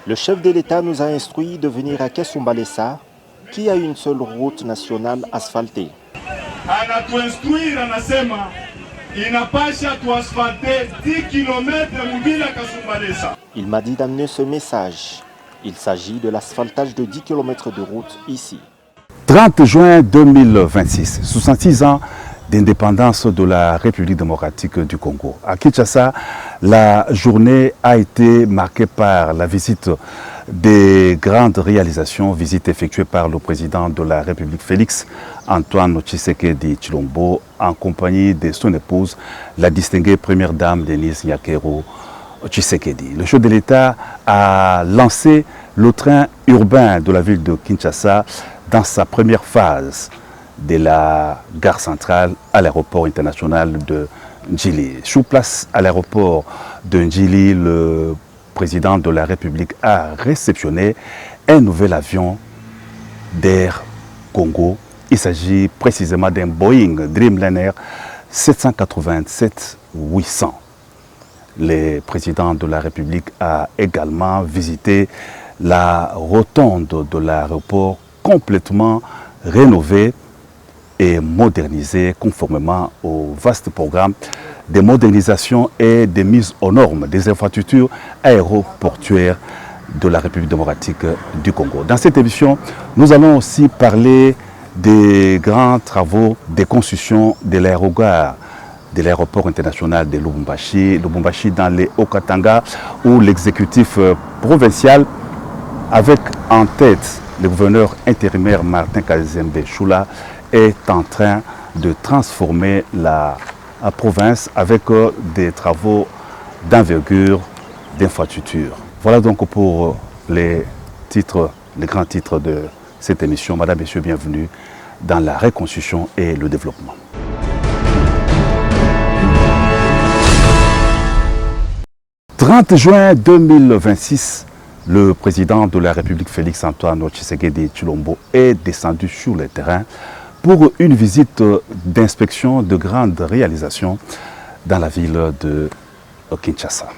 Le chef de l'État nous a instruit de venir à Kesumbalesa, qui a une seule route nationale asphaltée. Il m'a dit d'amener ce message. Il s'agit de l'asphaltage de 10 km de route ici. 30 juin 2026, 66 ans d'indépendance de la République démocratique du Congo. À Kinshasa, la journée a été marquée par la visite des grandes réalisations, visite effectuée par le président de la République Félix Antoine Tshisekedi Tshilombo en compagnie de son épouse, la distinguée première dame Denise Nyakero Tshisekedi. Le chef de l'État a lancé le train urbain de la ville de Kinshasa dans sa première phase de la gare centrale à l'aéroport international de Njili. Sur place à l'aéroport de Njili, le président de la République a réceptionné un nouvel avion d'Air Congo. Il s'agit précisément d'un Boeing Dreamliner 787-800. Le président de la République a également visité la rotonde de l'aéroport complètement rénovée et modernisée conformément au vaste programme de modernisation et de mise aux normes des infrastructures aéroportuaires de la République démocratique du Congo. Dans cette émission, nous allons aussi parler des grands travaux de construction de l'aérogare de l'aéroport international de Lubumbashi dans les Haut-Katanga, où l'exécutif provincial, avec en tête le gouverneur intérimaire Martin Kazembe Choula, est en train de transformer la province avec des travaux d'envergure, d'infrastructure. Voilà donc pour les grands titres de cette émission. Madame, Messieurs, bienvenue dans la reconstruction et le développement. « 30 juin 2026, le président de la République Félix Antoine Tshisekedi Tshilombo est descendu sur le terrain pour une visite d'inspection de grandes réalisations dans la ville de Kinshasa.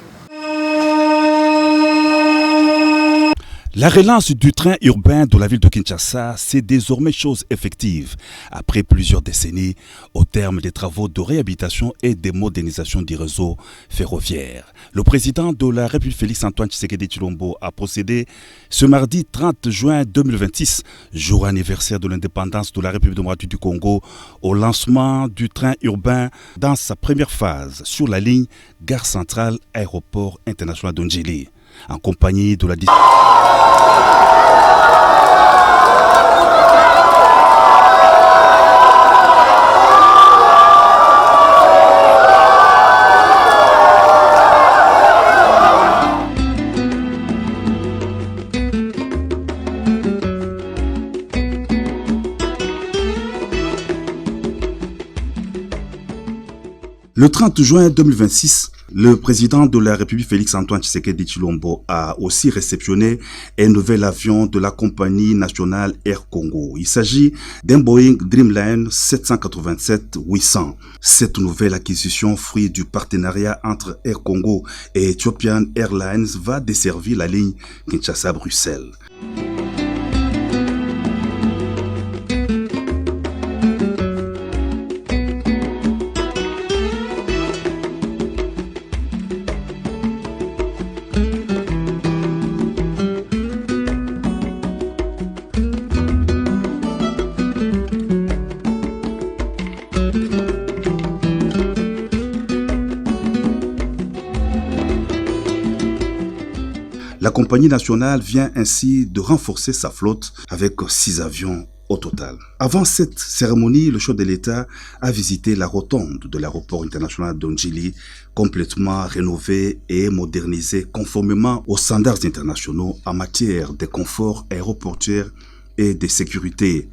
La relance du train urbain de la ville de Kinshasa, c'est désormais chose effective, après plusieurs décennies, au terme des travaux de réhabilitation et de modernisation du réseau ferroviaire. Le président de la République Félix Antoine Tshisekedi Tshilombo a procédé ce mardi 30 juin 2026, jour anniversaire de l'indépendance de la République démocratique du Congo, au lancement du train urbain dans sa première phase sur la ligne Gare Centrale Aéroport International de Njili, en compagnie de la Le 30 juin 2026, le président de la République Félix Antoine Tshisekedi Tshilombo a aussi réceptionné un nouvel avion de la compagnie nationale Air Congo. Il s'agit d'un Boeing Dreamliner 787-800. Cette nouvelle acquisition, fruit du partenariat entre Air Congo et Ethiopian Airlines, va desservir la ligne Kinshasa-Bruxelles. La compagnie nationale vient ainsi de renforcer sa flotte avec 6 avions au total. Avant cette cérémonie, le chef de l'État a visité la rotonde de l'aéroport international de Njili, complètement rénovée et modernisée conformément aux standards internationaux en matière de confort aéroportuaire et de sécurité.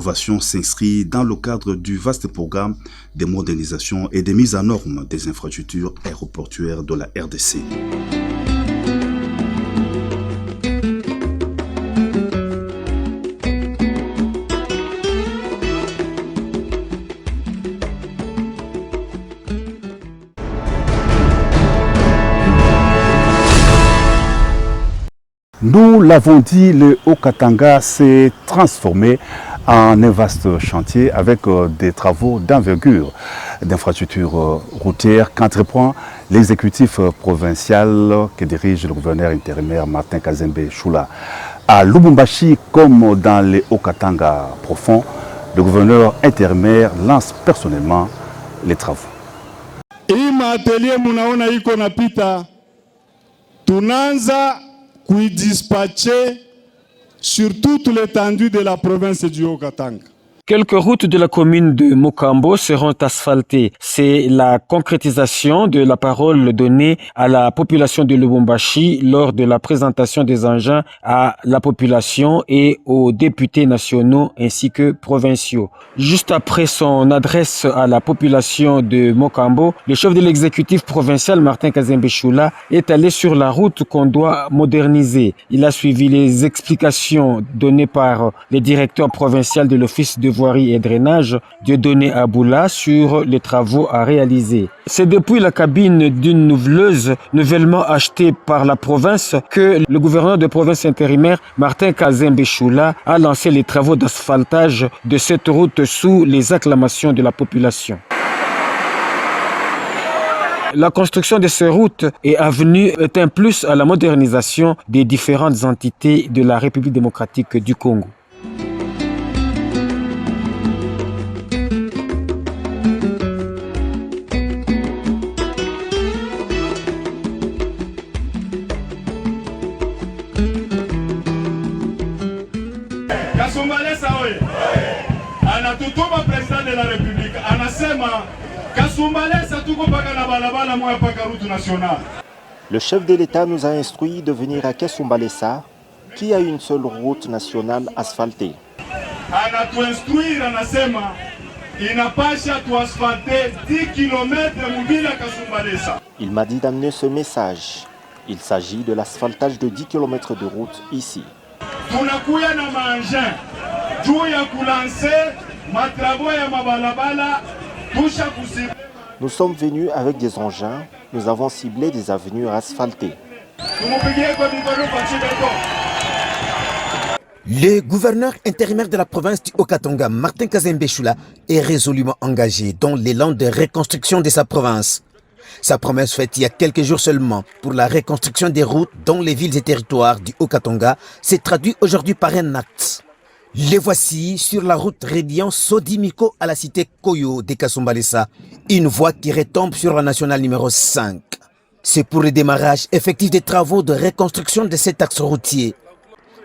innovation s'inscrit dans le cadre du vaste programme de modernisation et de mise en norme des infrastructures aéroportuaires de la RDC. Nous l'avons dit, le Haut-Katanga s'est transformé en un vaste chantier avec des travaux d'envergure d'infrastructures routières qu'entreprend l'exécutif provincial que dirige le gouverneur intérimaire Martin Kazembe Choula. À Lubumbashi, comme dans les Haut-Katanga profonds, le gouverneur intérimaire lance personnellement les travaux. Qui dispatché sur toute l'étendue de la province du Haut-Katanga. Quelques routes de la commune de Mokambo seront asphaltées. C'est la concrétisation de la parole donnée à la population de Lubumbashi lors de la présentation des engins à la population et aux députés nationaux ainsi que provinciaux. Juste après son adresse à la population de Mokambo, le chef de l'exécutif provincial Martin Kazembe Choula est allé sur la route qu'on doit moderniser. Il a suivi les explications données par le directeur provincial de l'office de voirie et drainage, Dieudonné Aboula, sur les travaux à réaliser. C'est depuis la cabine d'une niveleuse nouvellement achetée par la province que le gouverneur de province intérimaire, Martin Kazembe Choula, a lancé les travaux d'asphaltage de cette route sous les acclamations de la population. La construction de ces routes et avenues est un plus à la modernisation des différentes entités de la République démocratique du Congo. Anatutuma président de la République anasema Kasumbalesa tuko paka na balabala moya paka route nationale. Le chef de l'État nous a instruit de venir à Kasumbalesa, qui a une seule route nationale asphaltée. Anatuinstruire anasema inapasha tuasfalte 10 km mubila Kasumbalesa. Il m'a dit d'amener ce message. Il s'agit de l'asphaltage de 10 km de route ici. Tunakuya na maengin juu ya kulanse matravo ya mabalabala tusha kusible. Nous sommes venus avec des engins. Nous avons ciblé des avenues asphaltées. Le gouverneur intérimaire de la province du Haut-Katanga, Martin Kazembe Choula, est résolument engagé dans l'élan de reconstruction de sa province. Sa promesse faite il y a quelques jours seulement pour la reconstruction des routes dans les villes et territoires du Haut-Katanga s'est traduit aujourd'hui par un acte. Les voici sur la route reliant Sodimiko à la cité Koyo de Kasumbalesa, une voie qui retombe sur la nationale numéro 5. C'est pour le démarrage effectif des travaux de reconstruction de cet axe routier.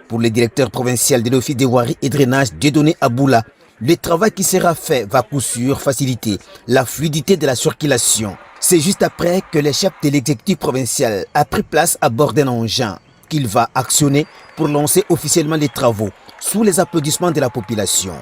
Pour le directeur provincial de l'office des voiries et drainage Dieudonné Aboula, le travail qui sera fait va coup sûr faciliter la fluidité de la circulation. C'est juste après que le chef de l'exécutif provincial a pris place à bord d'un engin qu'il va actionner pour lancer officiellement les travaux sous les applaudissements de la population.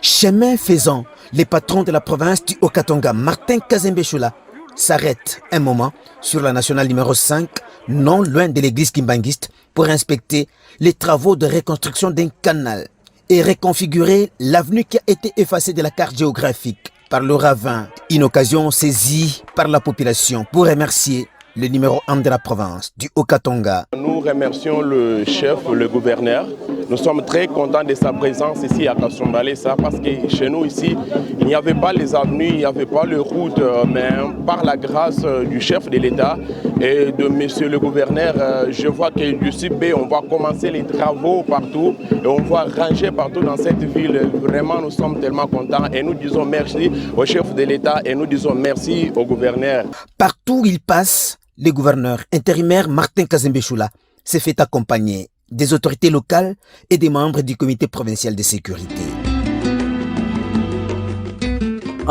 Chemin faisant, les patrons de la province du Haut-Katanga, Martin Kazembe Choula, s'arrête un moment sur la nationale numéro 5, non loin de l'église Kimbanguiste, pour inspecter les travaux de reconstruction d'un canal et reconfigurer l'avenue qui a été effacée de la carte géographique par le ravin. Une occasion saisie par la population pour remercier le numéro 1 de la province du Haut-Katanga. Nous remercions le chef, le gouverneur. Nous sommes très contents de sa présence ici à Kasumbalesa parce que chez nous ici, il n'y avait pas les avenues, il n'y avait pas les routes, mais par la grâce du chef de l'État et de monsieur le gouverneur, je vois que du CIB, on va commencer les travaux partout et on va ranger partout dans cette ville. Vraiment, nous sommes tellement contents et nous disons merci au chef de l'État et nous disons merci au gouverneur. Partout où il passe, le gouverneur intérimaire Martin Kazembe Choula s'est fait accompagner des autorités locales et des membres du comité provincial de sécurité.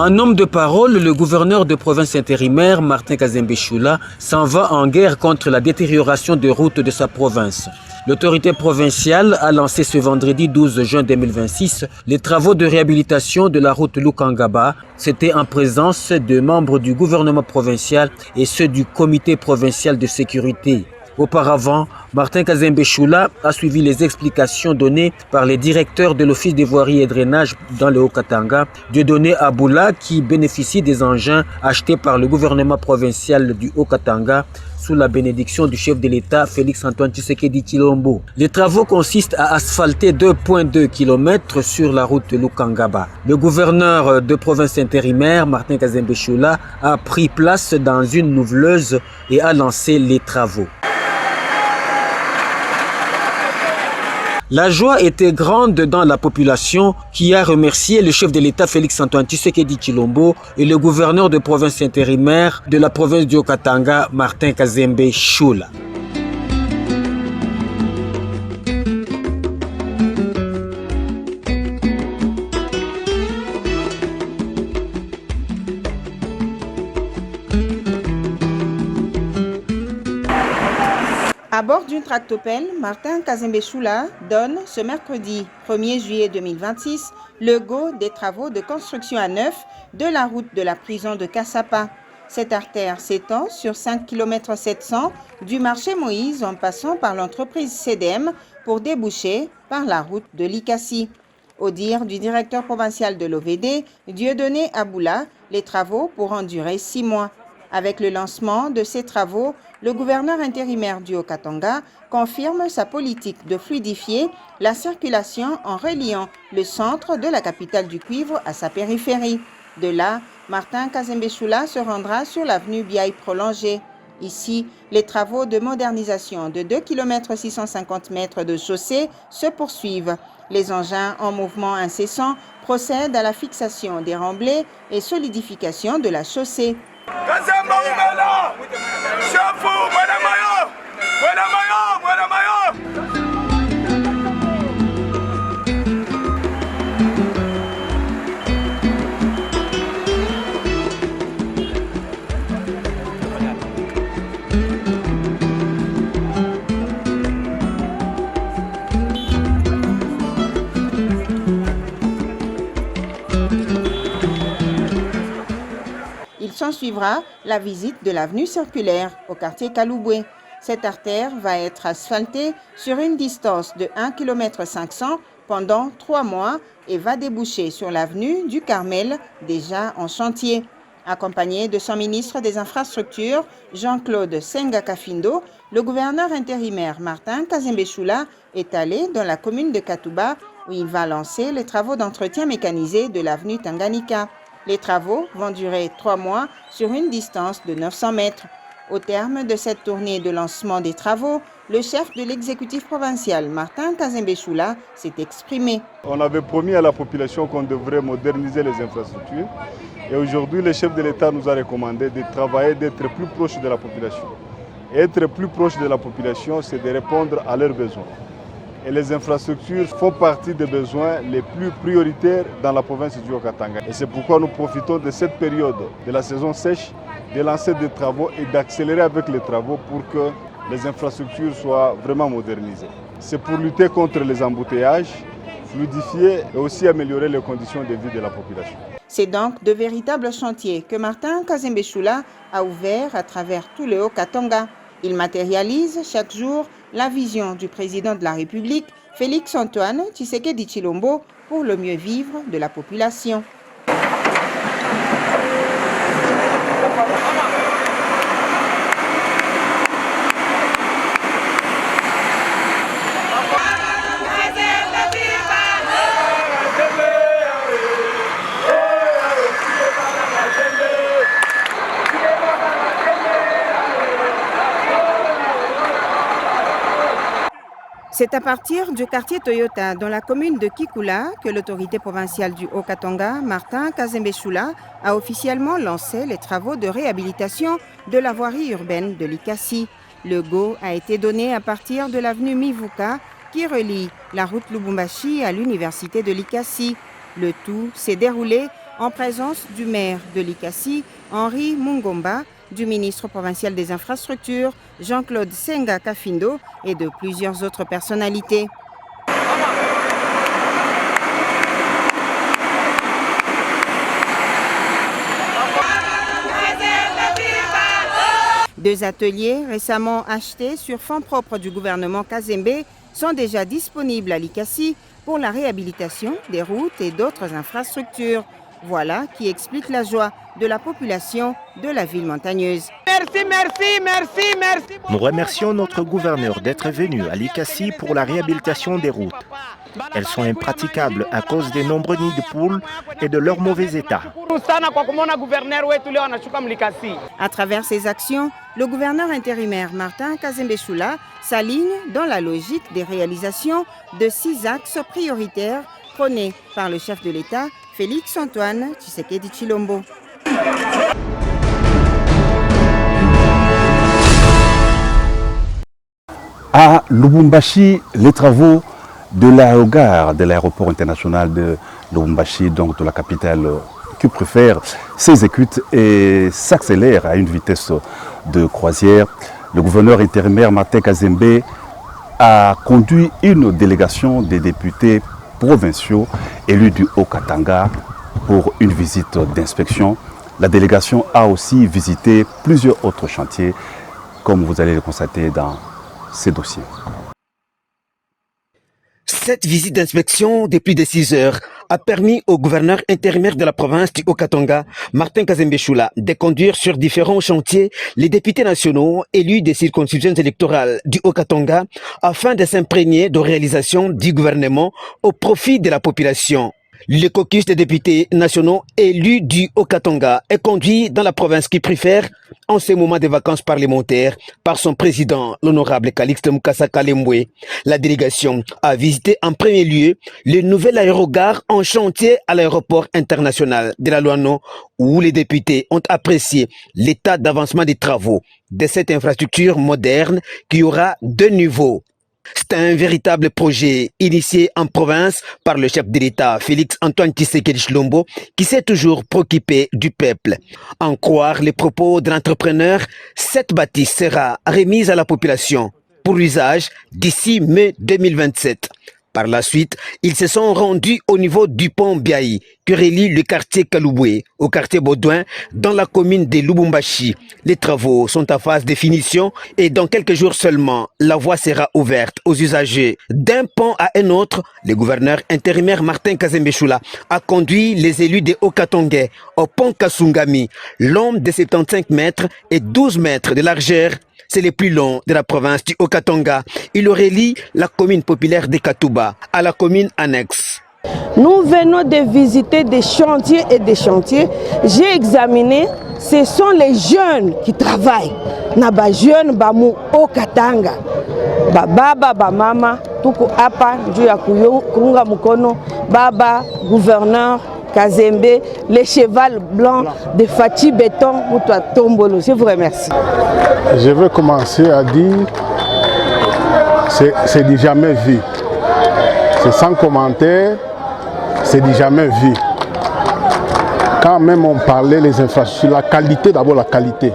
En homme de parole, le gouverneur de province intérimaire, Martin Kazembe Choula, s'en va en guerre contre la détérioration des routes de sa province. L'autorité provinciale a lancé ce vendredi 12 juin 2026 les travaux de réhabilitation de la route Lukangaba. C'était en présence de membres du gouvernement provincial et ceux du comité provincial de sécurité. Auparavant, Martin Kazembe Choula a suivi les explications données par les directeurs de l'Office des voiries et drainage dans le Haut-Katanga, Dieudonné Aboula, qui bénéficie des engins achetés par le gouvernement provincial du Haut-Katanga sous la bénédiction du chef de l'État Félix-Antoine Tshisekedi Tshilombo. Les travaux consistent à asphalter 2,2 km sur la route Lukangaba. Le gouverneur de province intérimaire, Martin Kazembe Choula, a pris place dans une nouveleuse et a lancé les travaux. La joie était grande dans la population qui a remercié le chef de l'État Félix-Antoine Tshisekedi Tshilombo et le gouverneur de province intérimaire de la province du Haut-Katanga, Martin Kazembe Choula. À bord d'une tractopelle, Martin Kazembe Choula donne ce mercredi 1er juillet 2026 le go des travaux de construction à neuf de la route de la prison de Kassapa. Cette artère s'étend sur 5 km 700 du marché Moïse en passant par l'entreprise CDM pour déboucher par la route de Likassi. Au dire du directeur provincial de l'OVD, Dieudonné Aboula, les travaux pourront durer 6 mois. Avec le lancement de ces travaux, le gouverneur intérimaire du Haut-Katanga confirme sa politique de fluidifier la circulation en reliant le centre de la capitale du cuivre à sa périphérie. De là, Martin Kazembe Choula se rendra sur l'avenue Biaï prolongée. Ici, les travaux de modernisation de 2 km 650 mètres de chaussée se poursuivent. Les engins en mouvement incessant procèdent à la fixation des remblais et solidification de la chaussée. Il s'en suivra la visite de l'avenue circulaire au quartier Kalouboué. Cette artère va être asphaltée sur une distance de 1 km 500 pendant 3 mois et va déboucher sur l'avenue du Carmel, déjà en chantier. Accompagné de son ministre des Infrastructures, Jean-Claude Senga Kafindo, le gouverneur intérimaire Martin Kazembe Choula est allé dans la commune de Katouba où il va lancer les travaux d'entretien mécanisé de l'avenue Tanganyika. Les travaux vont durer 3 mois sur une distance de 900 mètres. Au terme de cette tournée de lancement des travaux, le chef de l'exécutif provincial, Martin Kazembe Choula, s'est exprimé. On avait promis à la population qu'on devrait moderniser les infrastructures. Et aujourd'hui, le chef de l'État nous a recommandé de travailler, d'être plus proche de la population. Et être plus proche de la population, c'est de répondre à leurs besoins. Et les infrastructures font partie des besoins les plus prioritaires dans la province du Haut-Katanga. Et c'est pourquoi nous profitons de cette période de la saison sèche, de lancer des travaux et d'accélérer avec les travaux pour que les infrastructures soient vraiment modernisées. C'est pour lutter contre les embouteillages, fluidifier et aussi améliorer les conditions de vie de la population. C'est donc de véritables chantiers que Martin Kazembe Choula a ouverts à travers tout le Haut-Katanga. Il matérialise chaque jour la vision du président de la République, Félix-Antoine Tshisekedi Tshilombo, pour le mieux vivre de la population. C'est à partir du quartier Toyota dans la commune de Kikula que l'autorité provinciale du Haut-Katanga, Martin Kazembe Choula, a officiellement lancé les travaux de réhabilitation de la voirie urbaine de Likassi. Le go a été donné à partir de l'avenue Mivuka qui relie la route Lubumbashi à l'université de Likassi. Le tout s'est déroulé en présence du maire de Likasi, Henri Mungomba, du ministre provincial des Infrastructures, Jean-Claude Senga Kafindo, et de plusieurs autres personnalités. Deux ateliers récemment achetés sur fonds propres du gouvernement Kazembe sont déjà disponibles à Likasi pour la réhabilitation des routes et d'autres infrastructures. Voilà qui explique la joie de la population de la ville montagneuse. Merci, merci, merci, merci. Nous remercions notre gouverneur d'être venu à Likasi pour la réhabilitation des routes. Elles sont impraticables à cause des nombreux nids de poules et de leur mauvais état. À travers ces actions, le gouverneur intérimaire Martin Kazembe Choula s'aligne dans la logique des réalisations de 6 axes prioritaires prônés par le chef de l'État, Félix Antoine Tshisekedi Tshilombo. À Lubumbashi, les travaux de l'aérogare de l'aéroport international de Lubumbashi, donc de la capitale qui préfère, s'exécute et s'accélère à une vitesse de croisière. Le gouverneur intérimaire Martin Kazembe a conduit une délégation des députés provinciaux élus du Haut-Katanga pour une visite d'inspection. La délégation a aussi visité plusieurs autres chantiers, comme vous allez le constater dans ces dossiers. Cette visite d'inspection de plus de 6 heures a permis au gouverneur intérimaire de la province du Haut-Katanga, Martin Kazembe Choula, de conduire sur différents chantiers les députés nationaux élus des circonscriptions électorales du Haut-Katanga afin de s'imprégner de réalisations du gouvernement au profit de la population. Le caucus des députés nationaux élus du Haut-Katanga est conduit dans la province qui préfère en ce moment de vacances parlementaires par son président, l'honorable Calixte Mukasa Kalembwe. La délégation a visité en premier lieu le nouvel aérogare en chantier à l'aéroport international de la Loano, où les députés ont apprécié l'état d'avancement des travaux de cette infrastructure moderne qui aura 2 niveaux. C'est un véritable projet initié en province par le chef de l'État, Félix Antoine Tshisekedi Tshilombo, qui s'est toujours préoccupé du peuple. En croire les propos de l'entrepreneur, cette bâtisse sera remise à la population pour l'usage d'ici mai 2027. Par la suite, ils se sont rendus au niveau du pont Biaï, qui relie le quartier Kalouboué au quartier Baudouin, dans la commune de Lubumbashi. Les travaux sont en phase de finition et dans quelques jours seulement, la voie sera ouverte aux usagers. D'un pont à un autre, le gouverneur intérimaire Martin Kazembe Choula a conduit les élus des Haut-Katanga au pont Kasungami, long de 75 mètres et 12 mètres de largeur. C'est le plus long de la province du Haut-Katanga. Il relie la commune populaire de Katouba à la commune annexe. Nous venons de visiter des chantiers et des chantiers. J'ai examiné, ce sont les jeunes qui travaillent. Naba jeunes bamu Haut-Katanga. Baba, mama, tuku apa, juu ya kuunga mkono, baba, gouverneur, Kazembe, les cheval blancs de Fati Béton, Moutoua Tombolo. Je vous remercie. Je veux commencer à dire, c'est du jamais vu. C'est sans commentaire, c'est du jamais vu. Quand même on parlait des infrastructures, la qualité, d'abord la qualité,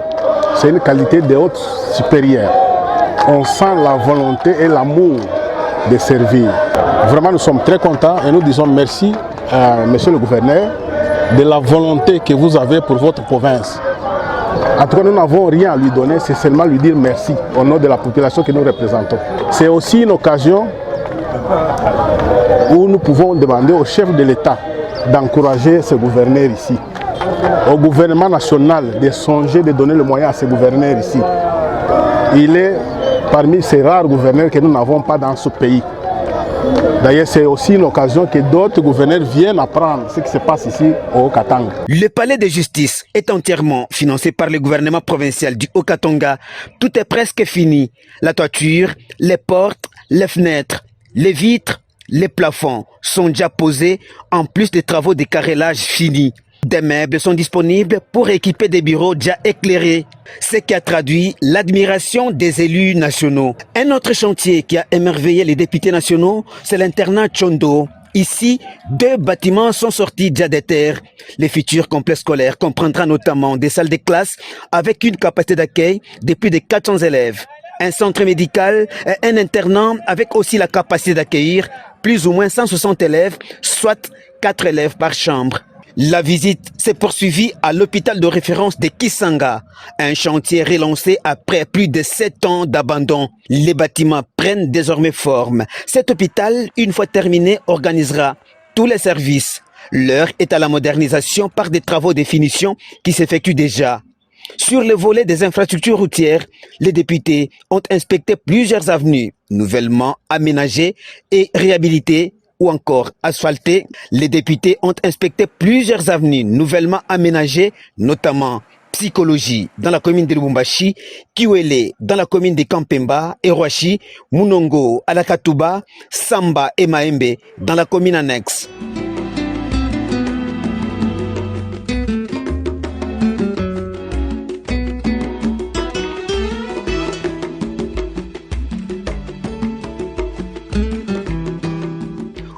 c'est une qualité de haute supérieure. On sent la volonté et l'amour de servir. Vraiment nous sommes très contents et nous disons merci à monsieur le gouverneur de la volonté que vous avez pour votre province. En tout cas, nous n'avons rien à lui donner, c'est seulement lui dire merci au nom de la population que nous représentons. C'est aussi une occasion où nous pouvons demander au chef de l'État d'encourager ce gouverneur ici, au gouvernement national de songer de donner le moyen à ce gouverneur ici. Il est parmi ces rares gouverneurs que nous n'avons pas dans ce pays. D'ailleurs, c'est aussi une occasion que d'autres gouverneurs viennent apprendre ce qui se passe ici au Haut-Katanga. Le palais de justice est entièrement financé par le gouvernement provincial du Haut-Katanga. Tout est presque fini. La toiture, les portes, les fenêtres, les vitres, les plafonds sont déjà posés, en plus des travaux de carrelage finis. Des meubles sont disponibles pour équiper des bureaux déjà éclairés, ce qui a traduit l'admiration des élus nationaux. Un autre chantier qui a émerveillé les députés nationaux, c'est l'internat Chondo. Ici, 2 bâtiments sont sortis déjà des terres. Les futurs complexes scolaires comprendra notamment des salles de classe avec une capacité d'accueil de plus de 400 élèves, un centre médical et un internat avec aussi la capacité d'accueillir plus ou moins 160 élèves, soit 4 élèves par chambre. La visite s'est poursuivie à l'hôpital de référence de Kisanga, un chantier relancé après plus de 7 ans d'abandon. Les bâtiments prennent désormais forme. Cet hôpital, une fois terminé, organisera tous les services. L'heure est à la modernisation par des travaux de finition qui s'effectuent déjà. Sur le volet des infrastructures routières, les députés ont inspecté plusieurs avenues nouvellement aménagées et réhabilitées ou encore asphaltées. Les députés ont inspecté plusieurs avenues nouvellement aménagées, notamment Psychologie dans la commune de Lubumbashi, Kiwele dans la commune de Kampemba et Roachi, Munongo à la Katouba, Samba et Maembe dans la commune annexe.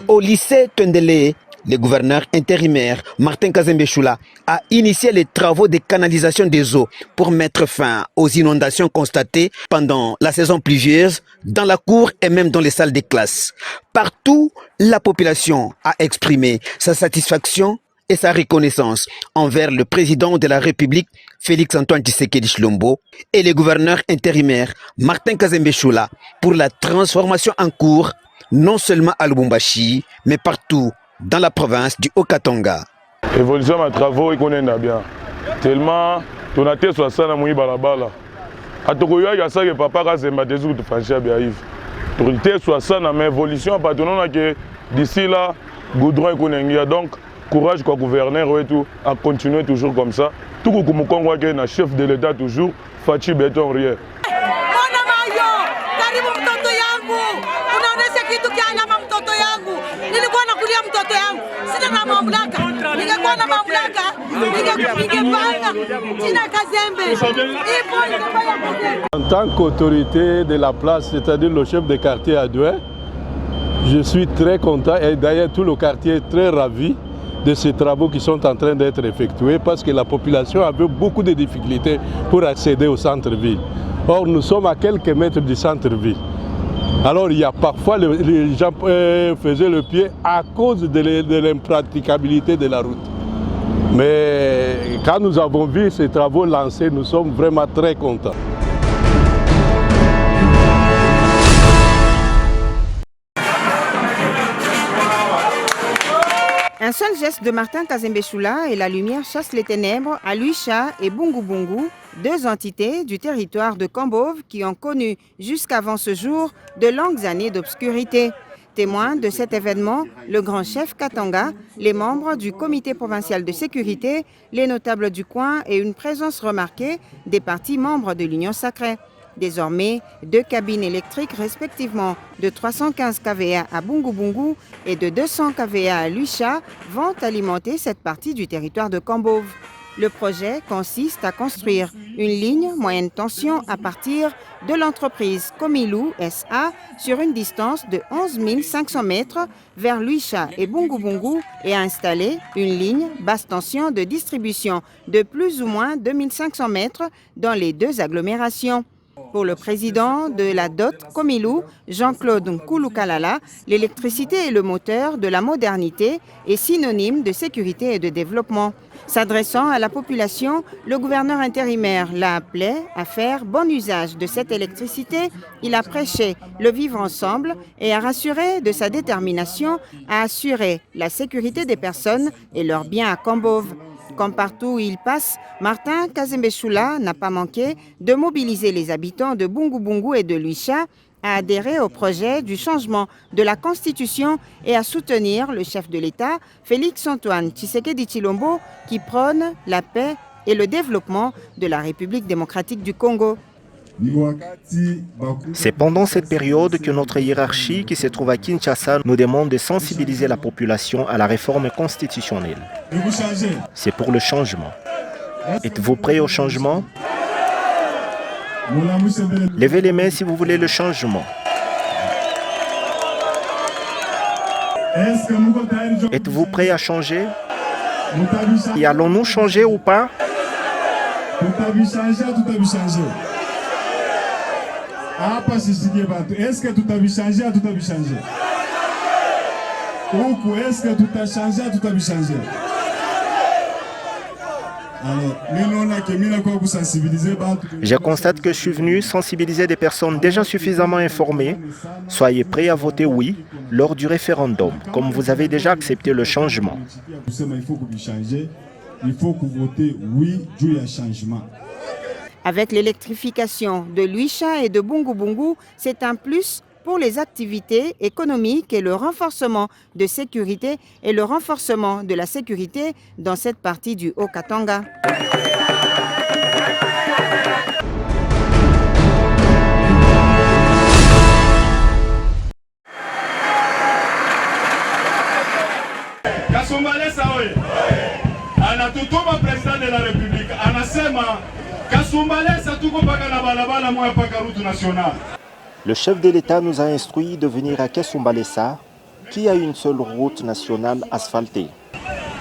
Au lycée Tendele, le gouverneur intérimaire Martin Kazembe Choula a initié les travaux de canalisation des eaux pour mettre fin aux inondations constatées pendant la saison pluvieuse dans la cour et même dans les salles de classe. Partout, la population a exprimé sa satisfaction et sa reconnaissance envers le président de la République, Félix-Antoine Tshisekedi Tshilombo, et le gouverneur intérimaire Martin Kazembe Choula pour la transformation en cours non seulement à Lubumbashi, mais partout dans la province du Haut-Katanga. Évolution de travaux, il connaît bien. Tellement, on a été sur ça, on a été balabala. À Tokoya, il y a ça que papa a fait des autres franchir bien. On a été sur ça, mais évolution, d'ici là, Goudron et Konengia. Donc, courage, quoi, gouverneur et tout, à continuer toujours comme ça. Tout comme Congo, qui est chef de l'État toujours, Fachi Béton rien. En tant qu'autorité de la place, c'est-à-dire le chef de quartier adjoint, je suis très content et d'ailleurs tout le quartier est très ravi de ces travaux qui sont en train d'être effectués parce que la population avait beaucoup de difficultés pour accéder au centre-ville. Or, nous sommes à quelques mètres du centre-ville. Alors, il y a parfois, les gens faisaient le pied à cause de l'impraticabilité de la route. Mais quand nous avons vu ces travaux lancés, nous sommes vraiment très contents. Un seul geste de Martin Kazembe Choula et la lumière chasse les ténèbres à Luisha et Bungu Bungu, 2 entités du territoire de Kambove qui ont connu jusqu'avant ce jour de longues années d'obscurité. Témoins de cet événement, le grand chef Katanga, les membres du comité provincial de sécurité, les notables du coin et une présence remarquée des partis membres de l'Union sacrée. Désormais, 2 cabines électriques respectivement de 315 kVA à Bungu Bungu et de 200 kVA à Luisha vont alimenter cette partie du territoire de Kambove. Le projet consiste à construire une ligne moyenne tension à partir de l'entreprise Komilou SA sur une distance de 11 500 mètres vers Luisha et Bungu Bungu et à installer une ligne basse tension de distribution de plus ou moins 2500 mètres dans les 2 agglomérations. Pour le président de la DOT Komilou, Jean-Claude Nkouloukalala, l'électricité est le moteur de la modernité et synonyme de sécurité et de développement. S'adressant à la population, le gouverneur intérimaire l'a appelé à faire bon usage de cette électricité. Il a prêché le vivre ensemble et a rassuré de sa détermination à assurer la sécurité des personnes et leurs biens à Kambove. Comme partout où il passe, Martin Kazembe Choula n'a pas manqué de mobiliser les habitants de Bungu Bungu et de Luisha à adhérer au projet du changement de la Constitution et à soutenir le chef de l'État, Félix-Antoine Tshisekedi Tshilombo, qui prône la paix et le développement de la République démocratique du Congo. C'est pendant cette période que notre hiérarchie qui se trouve à Kinshasa nous demande de sensibiliser la population à la réforme constitutionnelle. C'est pour le changement. Êtes-vous prêts au changement? Levez les mains si vous voulez le changement. Êtes-vous prêt à changer? Et allons-nous changer ou pas? Est-ce que tout a changé? Est-ce que tout a changé? Je constate que je suis venu sensibiliser des personnes déjà suffisamment informées. Soyez prêts à voter oui lors du référendum, comme vous avez déjà accepté le changement. Il faut que vous votez oui du changement. Avec l'électrification de Luicha et de Bungu Bungu, c'est un plus pour les activités économiques et le renforcement de sécurité et le renforcement de la sécurité dans cette partie du Haut-Katanga. Anatutuma président de la République anasema Kasumbalesa tuko paka na balabala moya paka route nationale. Le chef de l'État nous a instruit de venir à Kasumbalesa, qui a une seule route nationale asphaltée.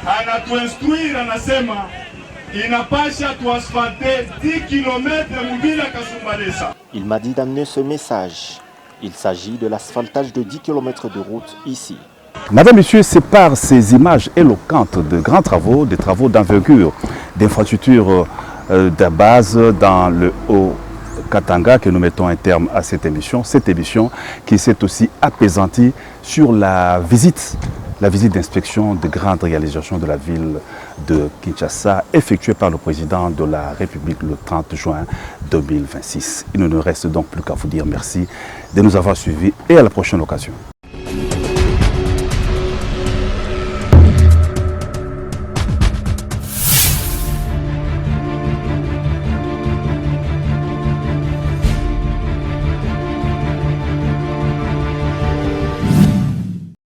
Anatuinstruire anasema inapasha tuasphalte 10 km mubila Kasumbalesa. Il m'a dit d'amener ce message. Il s'agit de l'asphaltage de 10 km de route ici. Madame, Monsieur, c'est par ces images éloquentes de grands travaux, des travaux d'envergure, d'infrastructures de base dans le Haut-Katanga que nous mettons un terme à cette émission qui s'est aussi apaisantie sur la visite d'inspection de grandes réalisations de la ville de Kinshasa effectuée par le président de la République le 30 juin 2026. Il ne nous reste donc plus qu'à vous dire merci de nous avoir suivis et à la prochaine occasion.